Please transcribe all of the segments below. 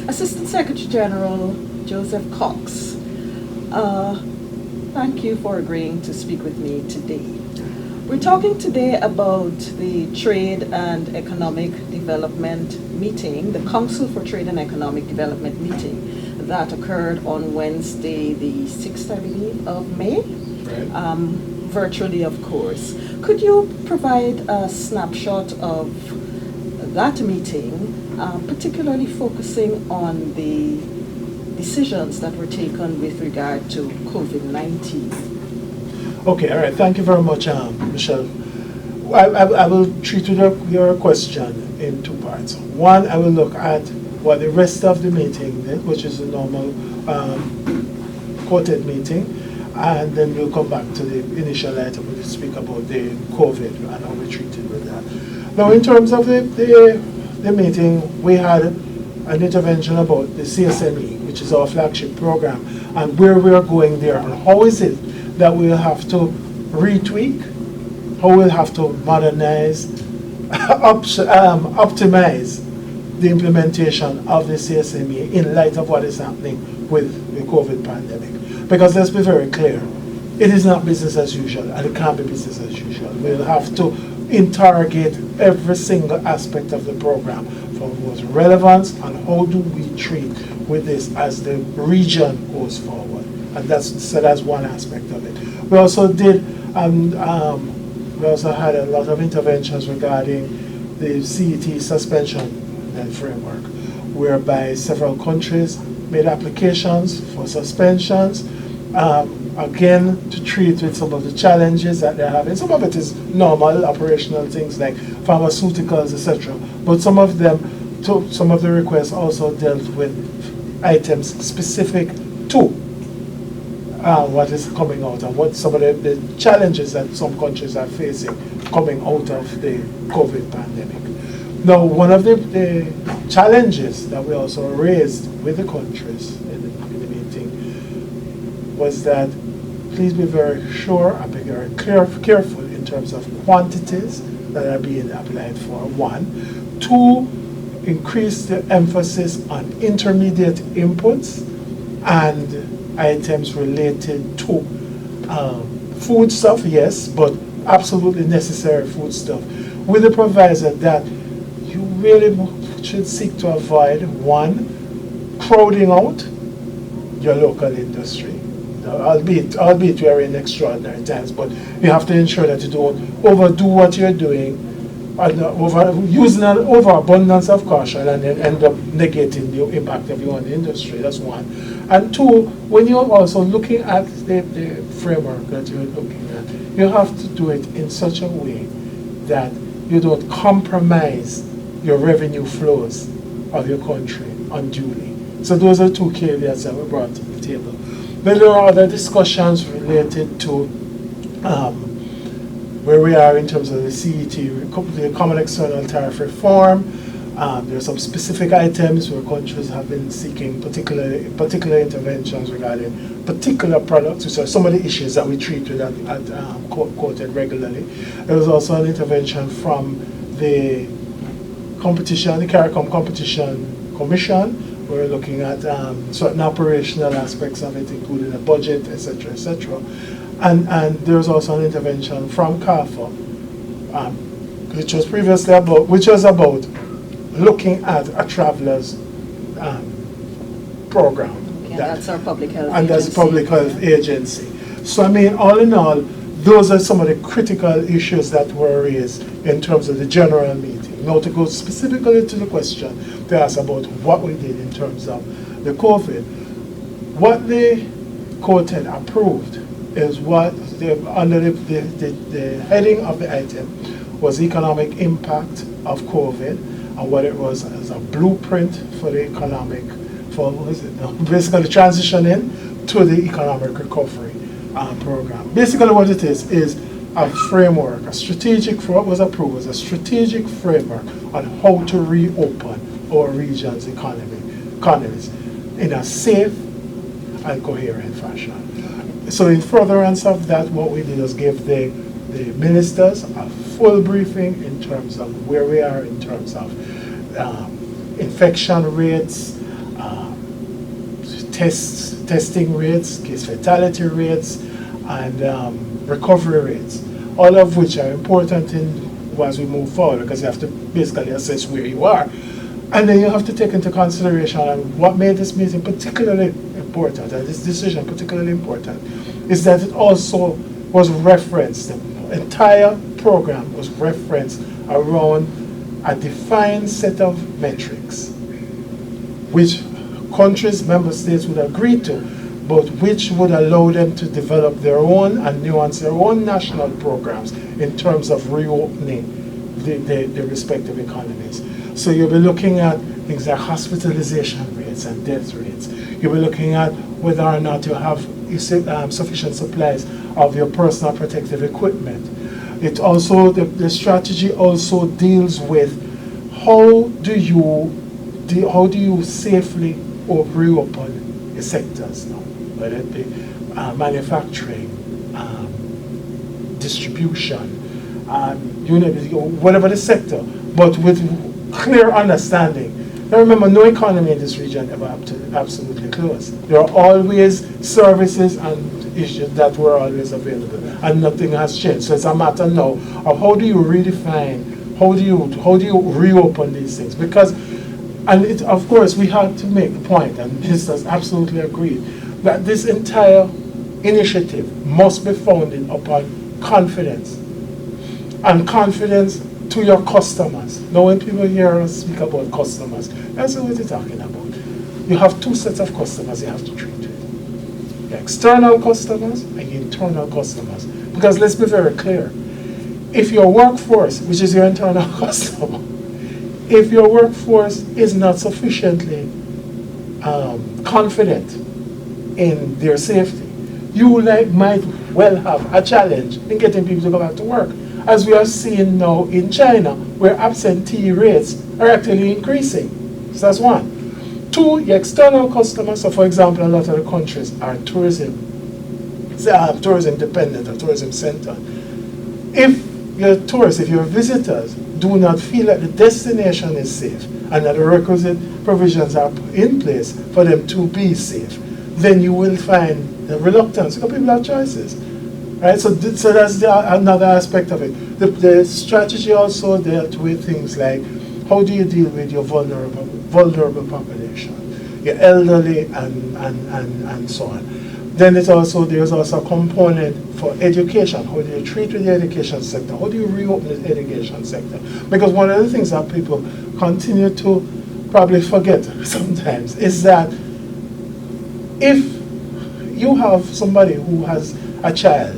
Assistant Secretary General Joseph Cox, thank you for agreeing to speak with me today. We're talking today about the Trade and Economic Development meeting, the Council for Trade and Economic Development meeting that occurred on Wednesday, the 6th, I believe, of May, Right. Virtually, of course. Could you provide a snapshot of that meeting, particularly focusing on the decisions that were taken with regard to COVID-19? Okay, all right. Thank you very much, Michelle. I will treat your question in two parts. One, I will look at what the rest of the meeting did, which is a normal COTED meeting, and then we'll come back to the initial item when we speak about the COVID and how we treated with that. Now, in terms of the meeting, we had an intervention about the CSME, which is our flagship program, and where we are going there, and how is it that we'll have to retweak, how we'll have to modernize, optimize the implementation of the CSME in light of what is happening with the COVID pandemic. Because let's be very clear, it is not business as usual, and it can't be business as usual. We'll have to interrogate every single aspect of the program from what's relevance and how do we treat with this as the region goes forward. And that's one aspect of it. We also did, we also had a lot of interventions regarding the CET suspension framework, whereby several countries made applications for suspensions, again, to treat with some of the challenges that they're having. Some of it is normal operational things like pharmaceuticals, etc. But some of the requests also dealt with items specific to what is coming out and what some of the challenges that some countries are facing coming out of the COVID pandemic. Now, one of the challenges that we also raised with the countries in the meeting was that please be very sure and be very careful in terms of quantities that are being applied for, one. Two, increase the emphasis on intermediate inputs and items related to food stuff, yes, but absolutely necessary food stuff, with the proviso that you really should seek to avoid, one, crowding out your local industry. Albeit we are in extraordinary times, but you have to ensure that you don't overdo what you're doing, using an overabundance of caution and then end up negating the impact of your own industry. That's one. And two, when you're also looking at the framework that you're looking at, you have to do it in such a way that you don't compromise your revenue flows of your country unduly. So those are two caveats that were brought to the table. But there are other discussions related to where we are in terms of the CET, the Common External Tariff Reform. There are some specific items where countries have been seeking particular interventions regarding particular products, which are some of the issues that we treat with at COTED regularly. There was also an intervention from the CARICOM Competition Commission. We're looking at certain operational aspects of it, including the budget, etc., etc. And there's also an intervention from CARICOM, which was about looking at a traveler's program. Okay, that's our public health and agency. that's public health agency. So I mean, all in all, those are some of the critical issues that were raised in terms of the general meeting. Now, to go specifically to the question to ask about what we did in terms of the COVID, what the COTED approved is what under the heading of the item was economic impact of COVID, and what it was as a blueprint for the economic, basically transitioning to the economic recovery program. Basically what it is a framework, what was approved was a strategic framework on how to reopen our region's economies in a safe and coherent fashion. So in furtherance of that, what we did was give the ministers a full briefing in terms of where we are in terms of infection rates, testing rates, case fatality rates, and recovery rates, all of which are important as we move forward, because you have to basically assess where you are. And then you have to take into consideration, and what made this meeting particularly important, and this decision particularly important, is that it also was referenced, the entire program was referenced around a defined set of metrics, which countries, member states would agree to, but which would allow them to develop their own and nuance their own national programs in terms of reopening the respective economies. So you'll be looking at things like hospitalization rates and death rates. You'll be looking at whether or not you have sufficient supplies of your personal protective equipment. It also, the strategy also deals with how do you safely reopen the sectors now, whether it be manufacturing, distribution, whatever the sector, but with clear understanding. Now remember, no economy in this region ever absolutely closed. There are always services and issues that were always available, and nothing has changed. So it's a matter now of how do you redefine, how do you reopen these things? Because, and of course, we have to make the point, and ministers absolutely agree, that this entire initiative must be founded upon confidence, and confidence to your customers. Now when people hear us speak about customers, that's what we're talking about. You have two sets of customers you have to treat with. Your external customers and your internal customers. Because let's be very clear, if your workforce, which is your internal customer, if your workforce is not sufficiently confident in their safety, you might well have a challenge in getting people to go back to work. As we are seeing now in China, where absentee rates are actually increasing. So that's one. Two, your external customers, so for example, a lot of the countries are tourism dependent or tourism center. If your tourists, if your visitors do not feel that the destination is safe and that the requisite provisions are in place for them to be safe, then you will find the reluctance, because people have choices. Right, so that's another aspect of it. The strategy also dealt with things like how do you deal with your vulnerable population, your elderly, and so on. Then there's also a component for education. How do you treat with the education sector? How do you reopen the education sector? Because one of the things that people continue to probably forget sometimes is that if you have somebody who has a child,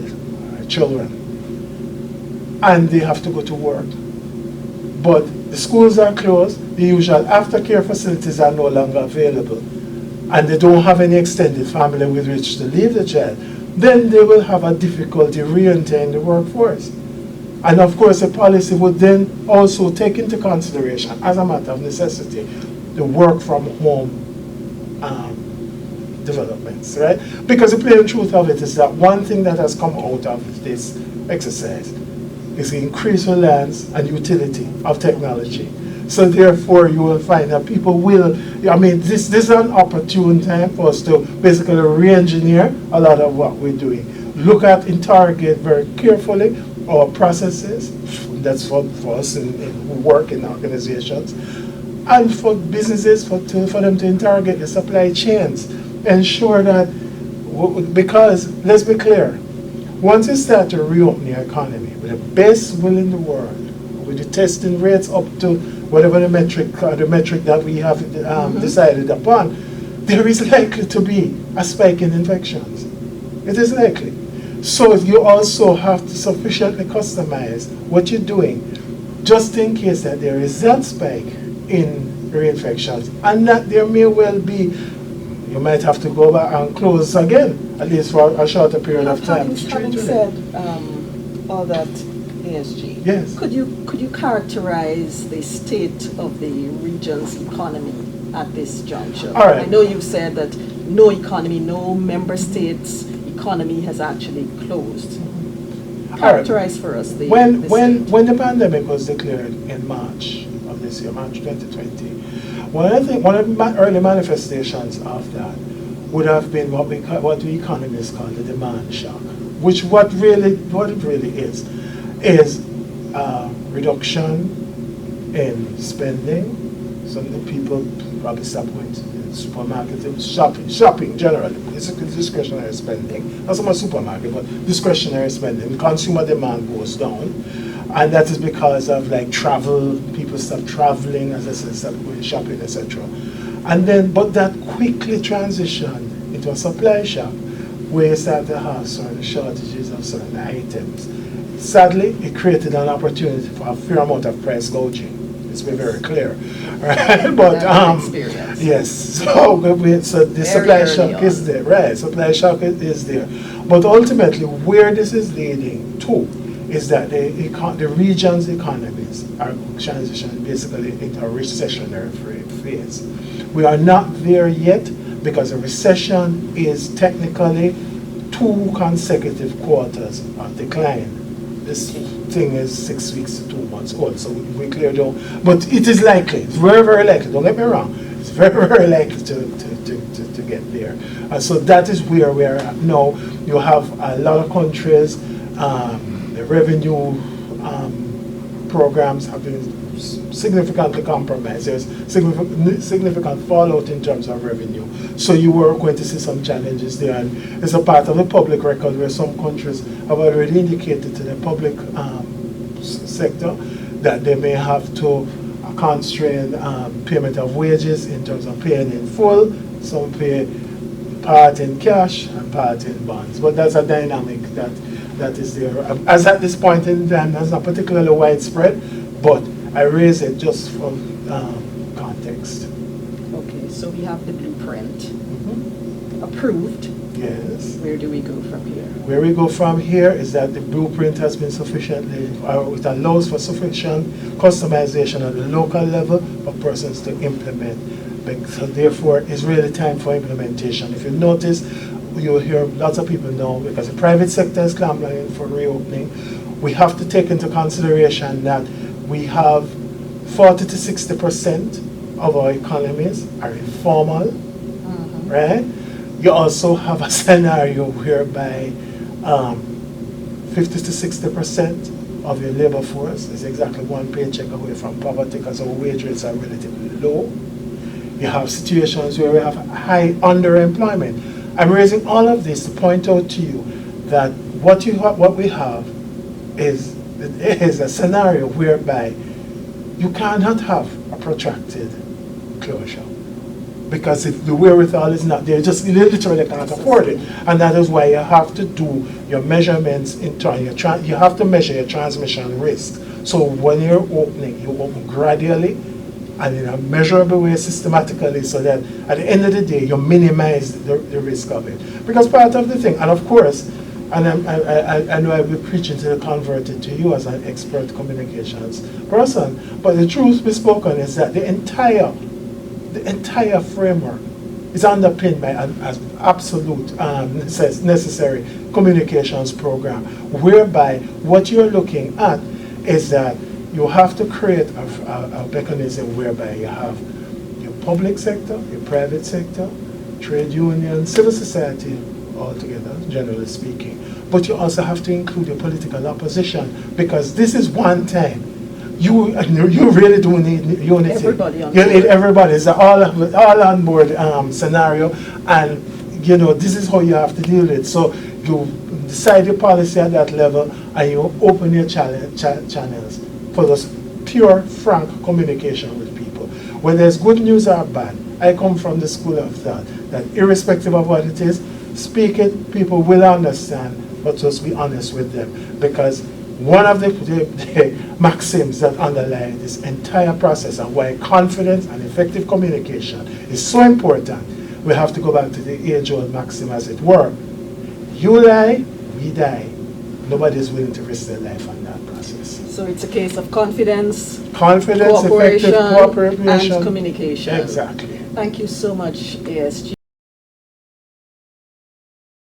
children, and they have to go to work, but the schools are closed, the usual aftercare facilities are no longer available, and they don't have any extended family with which to leave the child, then they will have a difficulty re-entering the workforce. And of course, the policy would then also take into consideration, as a matter of necessity, the work from home developments, right? Because the plain truth of it is that one thing that has come out of this exercise is the increased reliance and utility of technology. So therefore, you will find that people will, this is an opportune time for us to basically re-engineer a lot of what we're doing. Look at, interrogate very carefully our processes. That's for us who work in organizations. And for businesses, for them to interrogate the supply chains. Ensure that, because let's be clear, once you start to reopen your economy with the best will in the world, with the testing rates up to whatever the metric that we have decided upon, there is likely to be a spike in infections. It is likely. So you also have to sufficiently customize what you're doing, just in case that there is that spike in reinfections, and that there may well be. You might have to go back and close again, at least for a shorter period of time. Having said all that, ASG, yes. Could you characterize the state of the region's economy at this juncture? All right. I know you said that no economy, no member state's economy has actually closed. Characterize for us the when state. the pandemic was declared in March of this year, March 2020. One of the early manifestations of that would have been what we economists call the demand shock, which what it really is reduction in spending. Some of the people probably stop going to the supermarket, shopping generally. It's discretionary spending. Not so much supermarket, but discretionary spending. Consumer demand goes down. And that is because of like travel, people stop traveling, as I said, stop going shopping, etc. And then, but that quickly transitioned into a supply shock where you start to have certain shortages of certain items. Sadly, it created an opportunity for a fair amount of price gouging. Let's be very clear, right? But yes, so the supply shock is there, right? Supply shock is there, but ultimately, where this is leading to is that the region's economies are transitioning basically into a recessionary phase. We are not there yet because a recession is technically 2 consecutive quarters of decline. This thing is 6 weeks to 2 months old, so we cleared out. But it is likely, it's very, very likely, don't get me wrong, it's very, very likely to get there. So that is where we are at now. You have a lot of countries, the revenue programs have been significantly compromised. There's significant fallout in terms of revenue. So you were going to see some challenges there. And it's a part of the public record where some countries have already indicated to the public sector that they may have to constrain payment of wages in terms of paying in full. Some pay part in cash and part in bonds. But that's a dynamic that is there. As at this point in time, that's not particularly widespread, but I raise it just for context. Okay, so we have the blueprint approved. Yes. Where do we go from here? Where we go from here is that the blueprint has been sufficiently, it allows for sufficient customization at the local level for persons to implement. So therefore, it's really time for implementation. If you notice, you'll hear lots of people know, because the private sector is clamoring for reopening, we have to take into consideration that we have 40 to 60% of our economies are informal, right? You also have a scenario whereby 50 to 60% of your labor force is exactly one paycheck away from poverty because our wage rates are relatively low. You have situations where we have high underemployment. I'm raising all of this to point out to you that what we have is a scenario whereby you cannot have a protracted closure because if the wherewithal is not there, you literally can't afford it. And that is why you have to do your measurements in turn. You have to measure your transmission risk. So when you're opening, you open gradually and in a measurable way systematically so that at the end of the day, you minimize the risk of it. Because part of the thing, and of course, and I know I'll be preaching to the converted to you as an expert communications person, but the truth be spoken is that the entire framework is underpinned by an absolute necessary communications program, whereby what you're looking at is that you have to create a mechanism whereby you have your public sector, your private sector, trade unions, civil society altogether, generally speaking. But you also have to include your political opposition, because this is one time you really do need unity. Everybody on you board. need everybody. It's an all on board scenario, and this is how you have to deal with it. So you decide your policy at that level, and you open your channels for those pure, frank communication with people. Whether there's good news or bad, I come from the school of thought that irrespective of what it is, speak it, people will understand, but just be honest with them. Because one of the maxims that underlie this entire process and why confidence and effective communication is so important, we have to go back to the age-old maxim, as it were. You lie, we die. Nobody is willing to risk their life on that process. So it's a case of confidence, effective cooperation, and communication. Exactly. Thank you so much, ASG.